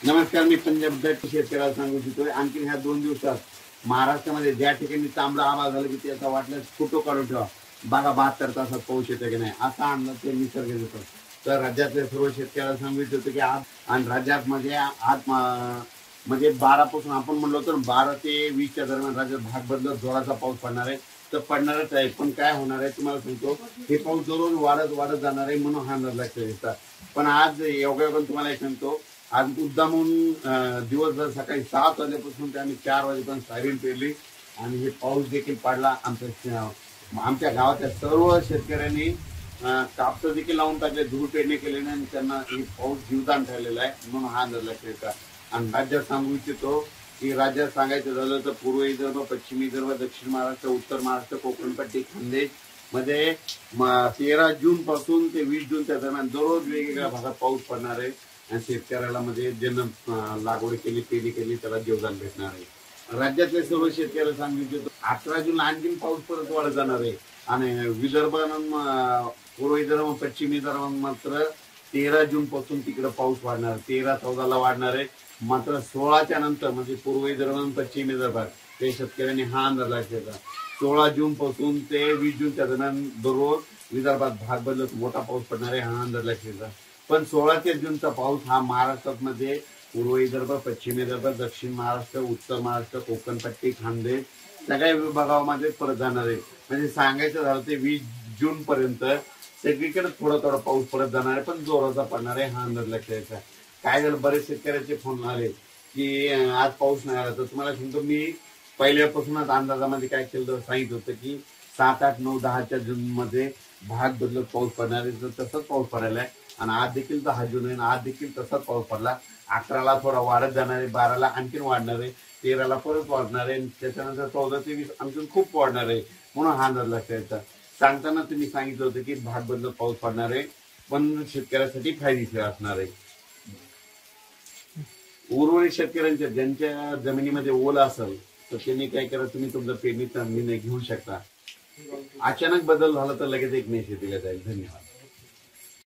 नमस्कार, मी पंजाब शेतकऱ्याला सांगू इच्छितोय. आणखी ह्या 2 दिवसात महाराष्ट्रामध्ये ज्या ठिकाणी तांबडा आभाळ झालं की त्याचा वाटल्यास फोटो काढून ठेवा. बघा 72 तासात पाऊस येतो की नाही, असा अंदाज ते निसर्ग देतो. तर राज्यातल्या सर्व शेतकऱ्याला सांगू इच्छितो की आज आणि राज्यात म्हणजे 12 पासून आपण म्हणलो तर 12 ते 20च्या दरम्यान राज्यात भाग बदलत जोराचा पाऊस पडणार आहे. तर पडणारच आहे, पण काय होणार आहे तुम्हाला सांगतो. हे पाऊस दररोज वाढत जाणार आहे, म्हणून हा अंदाज लक्षात येतात. पण आज योगायोगाने तुम्हाला एक सांगतो, आज मुद्दामून दिवसभर सकाळी 7 वाजल्यापासून ते आम्ही 4 वाजेपर्यंत सायरन पेरली आणि हे पाऊस देखील पडला. आमच्या गावाच्या सर्व शेतकऱ्यांनी कापसं देखील लावून टाकले, धूळ पेरणी केलेले आणि त्यांना हे पाऊस जीवदान ठरलेला आहे, म्हणून हा अंदाज लक्षात येतात. आणि राज्यात सांगू इच्छितो की राज्यात सांगायचं झालं तर पूर्व विदर्भ, पश्चिम विदर्भ, दक्षिण महाराष्ट्र, उत्तर महाराष्ट्र, कोकणपट्टी, खानदेश मध्ये 13 जून पासून ते 20 जूनच्या दरम्यान दररोज वेगवेगळ्या भागात पाऊस पडणार आहे. आणि शेतकऱ्याला मध्ये ज्यांना लागवड केली, पेरणी केली त्याला जीवदान भेटणार आहे. राज्यातले सर्व शेतकऱ्याला सांगू इच्छितो 18 जून आणखी पाऊस परत वाढत जाणार आहे. आणि विदर्भ, पूर्व विदर्भ, पश्चिम विदर्भ मात्र 13 जून पासून तिकडे पाऊस वाढणार, 13-14 ला वाढणार आहे. मात्र 16च्या नंतर म्हणजे पूर्व विदर्भ आणि पश्चिम विदर्भात ते शेतकऱ्यांनी हा अंदाज लक्षात 16 जून पासून ते 20 जूनच्या दरम्यान दररोज विदर्भात भाग बदलत मोठा पाऊस पडणार आहे, हा अंदाज लक्षात. पण 16 जूनचा पाऊस हा महाराष्ट्रात मध्ये पूर्व विदर्भ, पश्चिम विदर्भ, दक्षिण महाराष्ट्र, उत्तर महाराष्ट्र, कोकणपट्टी, खानदेश सगळ्या विभागामध्ये परत जाणार आहे. म्हणजे सांगायचं झालं ते 20 जून पर्यंत सगळीकडे थोडा पाऊस परत जाणार आहे, पण जोराचा पडणार आहे, हा अंदाज लक्षात. काय झालं, बरेच शेतकऱ्याचे फोन आले की आज पाऊस नाही आला. तर तुम्हाला सांगतो, मी पहिल्यापासूनच अंदाजामध्ये काय केलं, सांगितलं होतं की 7, 8, 9, 10च्या जून मध्ये भाग बदलत पाऊस पडणार आहे. तर तसंच पाऊस पडायला आहे. आणि आज देखील 10 जून आहे, आज देखील तसाच पाऊस पडला. 11ला थोडा वाढत जाणार आहे, 12ला आणखीन वाढणार आहे, 13ला परत वाढणार आहे, त्याच्यानंतर 14 ते 20 आणखीन खूप वाढणार आहे, म्हणून हा अंदाज लक्षात येतात. सांगताना तुम्ही सांगितलं होतं की भाग बदलत पाऊस पडणार आहे, पण शेतकऱ्यासाठी फायदेशीर असणार आहे. उर्वरित शेतकऱ्यांच्या ज्यांच्या जमिनीमध्ये ओल असेल तर त्यांनी काय करा, तुम्ही तुमचा पेरणीचा निर्णय घेऊ शकता. अचानक बदल झाला तर लगेच एक मेसेज दिला जाईल. धन्यवाद.